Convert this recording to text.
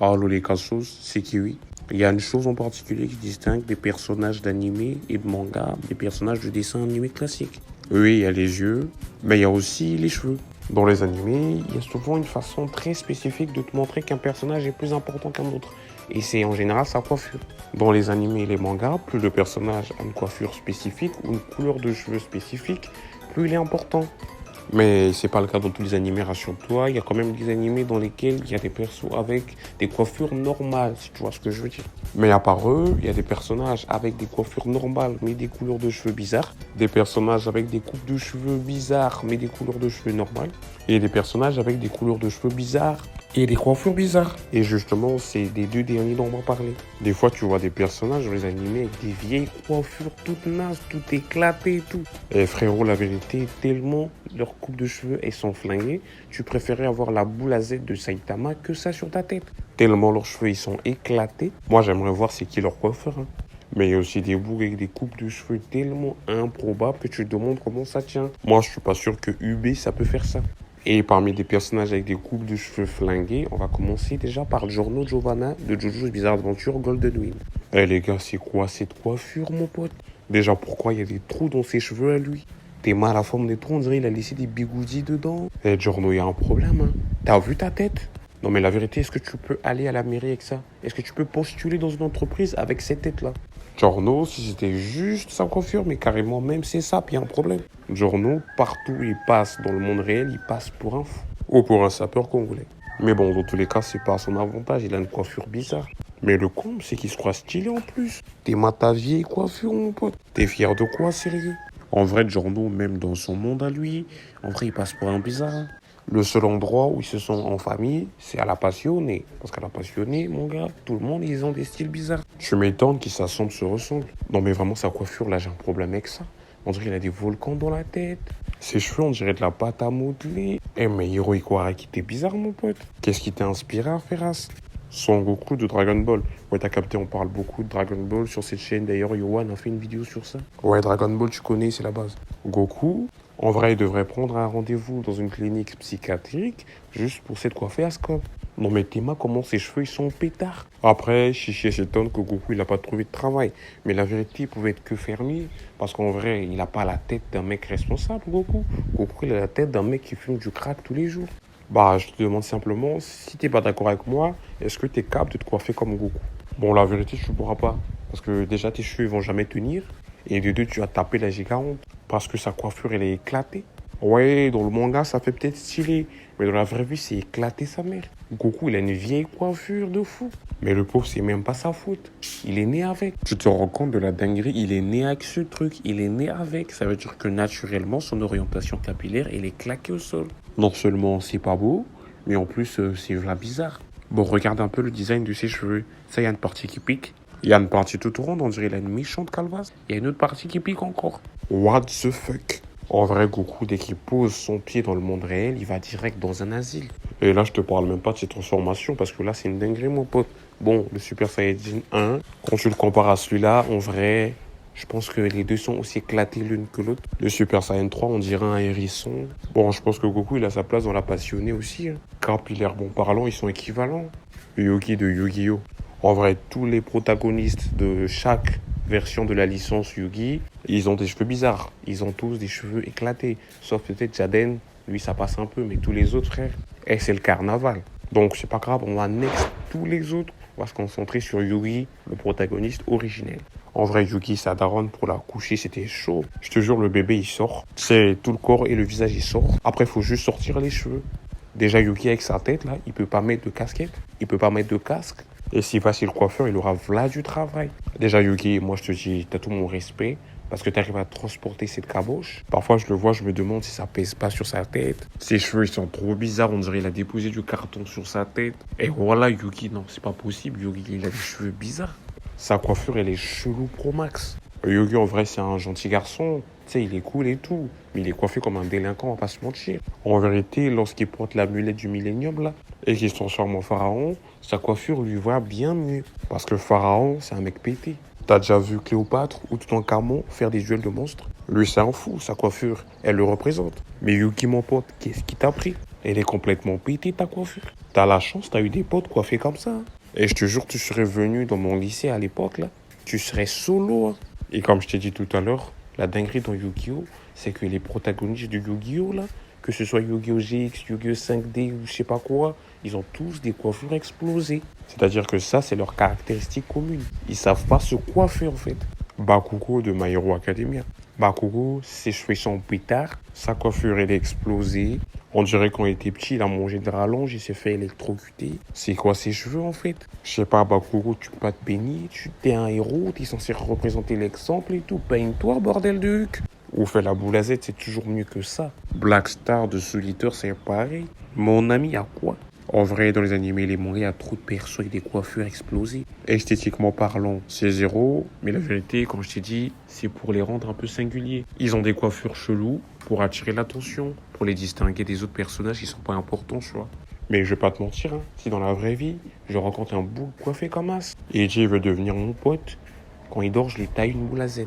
Alors les casos, c'est que oui. Il y a une chose en particulier qui distingue des personnages d'anime et de manga, des personnages de dessins animés classiques. Oui, il y a les yeux, mais il y a aussi les cheveux. Dans les animés, il y a souvent une façon très spécifique de te montrer qu'un personnage est plus important qu'un autre. Et c'est en général sa coiffure. Dans les animés et les mangas, plus le personnage a une coiffure spécifique ou une couleur de cheveux spécifique, plus il est important. Mais c'est pas le cas dans tous les animés, rassure-toi. Il y a quand même des animés dans lesquels il y a des persos avec des coiffures normales, si tu vois ce que je veux dire. Mais à part eux, il y a des personnages avec des coiffures normales, mais des couleurs de cheveux bizarres. Des personnages avec des coupes de cheveux bizarres, mais des couleurs de cheveux normales. Et des personnages avec des couleurs de cheveux bizarres et des coiffures bizarres. Et justement, c'est des deux derniers dont on va parler. Des fois, tu vois des personnages dans les animés avec des vieilles coiffures toutes nazes, tout éclaté et tout. Et frérot, la vérité, tellement leurs coupes de cheveux, elles sont flinguées, tu préférais avoir la boule à Z de Saitama que ça sur ta tête. Tellement leurs cheveux, ils sont éclatés. Moi, j'aimerais voir c'est qui leur coiffeur. Mais il y a aussi des boucs avec des coupes de cheveux tellement improbables que tu te demandes comment ça tient. Moi, je suis pas sûr que UB, ça peut faire ça. Et parmi des personnages avec des coupes de cheveux flingués, on va commencer déjà par Giorno Giovanna de JoJo's Bizarre Adventure Golden Wind. Eh les gars, c'est quoi cette coiffure, mon pote? Déjà, pourquoi il y a des trous dans ses cheveux à lui? T'es mal à la forme des trous, on dirait il a laissé des bigoudis dedans. Eh Giorno, il y a un problème, hein. T'as vu ta tête? Non mais la vérité, est-ce que tu peux aller à la mairie avec ça? Est-ce que tu peux postuler dans une entreprise avec cette tête-là? Giorno, si c'était juste sa coiffure, mais carrément même c'est ça, puis il y a un problème. Giorno, partout où il passe dans le monde réel, il passe pour un fou. Ou pour un sapeur congolais. Mais bon, dans tous les cas, c'est pas à son avantage, il a une coiffure bizarre. Mais le comble, c'est qu'il se croit stylé en plus. T'es ma ta vieille coiffure, mon pote. T'es fier de quoi, sérieux? En vrai, Giorno, même dans son monde à lui, en vrai, il passe pour un bizarre. Le seul endroit où ils se sont en famille, c'est à la Passionnée. Parce qu'à la Passionnée, mon gars, tout le monde, ils ont des styles bizarres. Tu m'étonnes qu'ils s'assemblent, se ressemblent. Non, mais vraiment, sa coiffure, là, j'ai un problème avec ça. On dirait qu'il a des volcans dans la tête. Ses cheveux, on dirait de la pâte à modeler. Eh, mais Hirohiko Araki, t'es bizarre, mon pote. Qu'est-ce qui t'a inspiré à faire ça? Son Goku de Dragon Ball. Ouais, t'as capté, on parle beaucoup de Dragon Ball sur cette chaîne. D'ailleurs, Yohan a fait une vidéo sur ça. Ouais, Dragon Ball, tu connais, c'est la base. Goku, en vrai, il devrait prendre un rendez-vous dans une clinique psychiatrique juste pour s'être coiffé à scope. Non mais Théma, comment ses cheveux ils sont pétards? Après, Chichi s'étonne que Goku il a pas trouvé de travail. Mais la vérité, il pouvait être que fermier. Parce qu'en vrai, il a pas la tête d'un mec responsable, Goku. Goku, il a la tête d'un mec qui fume du crack tous les jours. Bah, je te demande simplement, si t'es pas d'accord avec moi, est-ce que t'es capable de te coiffer comme Goku? Bon, la vérité, je ne pourras pas. Parce que déjà, tes cheveux ils vont jamais tenir. Et de deux, tu vas taper la G40. Parce que sa coiffure, elle est éclatée. Ouais, dans le manga, ça fait peut-être stylé. Mais dans la vraie vie, c'est éclaté sa mère. Goku, il a une vieille coiffure de fou. Mais le pauvre, c'est même pas sa faute. Il est né avec. Tu te rends compte de la dinguerie? Il est né avec ce truc. Il est né avec. Ça veut dire que naturellement, son orientation capillaire, elle est claquée au sol. Non seulement c'est pas beau, mais en plus, c'est vraiment bizarre. Bon, regarde un peu le design de ses cheveux. Ça, il y a une partie qui pique. Il y a une partie toute ronde, on dirait qu'il a une méchante calvasse. Il y a une autre partie qui pique encore. What the fuck? En vrai, Goku, dès qu'il pose son pied dans le monde réel, il va direct dans un asile. Et là, je te parle même pas de ses transformations, parce que là, c'est une dinguerie, mon pote. Bon, le Super Saiyajin 1, quand tu le compares à celui-là, en vrai, je pense que les deux sont aussi éclatés l'une que l'autre. Le Super Saiyan 3, on dirait un hérisson. Bon, je pense que Goku, il a sa place dans la passionnée aussi. Capillairement parlant, ils sont équivalents. Yogi de Yu-Gi-Oh! En vrai, tous les protagonistes de chaque version de la licence Yu-Gi, ils ont des cheveux bizarres. Ils ont tous des cheveux éclatés. Sauf peut-être Jaden, lui ça passe un peu, mais tous les autres frères, c'est le carnaval. Donc c'est pas grave, on va next tous les autres. On va se concentrer sur Yugi, le protagoniste originel. En vrai, Yugi, sa daronne, pour la coucher, c'était chaud. Je te jure, le bébé, il sort. C'est tout le corps et le visage, il sort. Après, il faut juste sortir les cheveux. Déjà, Yugi, avec sa tête, là, il peut pas mettre de casquette. Il peut pas mettre de casque. Et s'il va chez le coiffeur, il aura là du travail. Déjà, Yugi, moi, je te dis, t'as tout mon respect. Parce que tu arrives à transporter cette caboche. Parfois, je le vois, je me demande si ça pèse pas sur sa tête. Ses cheveux, ils sont trop bizarres. On dirait qu'il a déposé du carton sur sa tête. Et voilà, Yugi, non, c'est pas possible. Yugi, il a des cheveux bizarres. Sa coiffure, elle est chelou pro max. Yugi, en vrai, c'est un gentil garçon. Tu sais, il est cool et tout. Mais il est coiffé comme un délinquant, on va pas se mentir. En vérité, lorsqu'il porte l'amulette du millénium, là, et qu'il se transforme en pharaon, sa coiffure lui va bien mieux. Parce que pharaon, c'est un mec pété. T'as déjà vu Cléopâtre ou Toutankhamon faire des duels de monstres? Lui, c'est un fou, sa coiffure, elle le représente. Mais Yugi, mon pote, qu'est-ce qui t'a pris? Elle est complètement pétée, ta coiffure. T'as la chance, t'as eu des potes coiffés comme ça. Et je te jure, tu serais venu dans mon lycée à l'époque, là. Tu serais solo, hein. Et comme je t'ai dit tout à l'heure, la dinguerie dans Yu-Gi-Oh, c'est que les protagonistes du Yu-Gi-Oh, là, que ce soit Yu-Gi-Oh GX, Yu-Gi-Oh 5D ou je sais pas quoi, ils ont tous des coiffures explosées. C'est-à-dire que ça, c'est leur caractéristique commune. Ils savent pas se coiffer, en fait. Bakugo de My Hero Academia. Bakugo, ses cheveux sont pétards, sa coiffure, elle est explosée. On dirait quand il était petit, il a mangé de rallonge, il s'est fait électrocuter. C'est quoi ses cheveux, en fait? Je sais pas, Bakugo, tu peux pas te baigner, tu t'es un héros, t'es censé représenter l'exemple et tout. Peigne-toi, bordel de huc. Ou fait la boule à Z, c'est toujours mieux que ça. Black Star de Soul Eater, c'est pareil. Mon ami, à quoi? En vrai, dans les animés et les mangas, il y a trop de persos avec des coiffures explosées. Esthétiquement parlant, c'est zéro. Mais la vérité, comme je t'ai dit, c'est pour les rendre un peu singuliers. Ils ont des coiffures cheloues pour attirer l'attention, pour les distinguer des autres personnages qui sont pas importants, tu vois. Mais je vais pas te mentir, hein, si dans la vraie vie, je rencontre un boule coiffé comme as, et Jay veut devenir mon pote, quand il dort, je lui taille une boule à Z.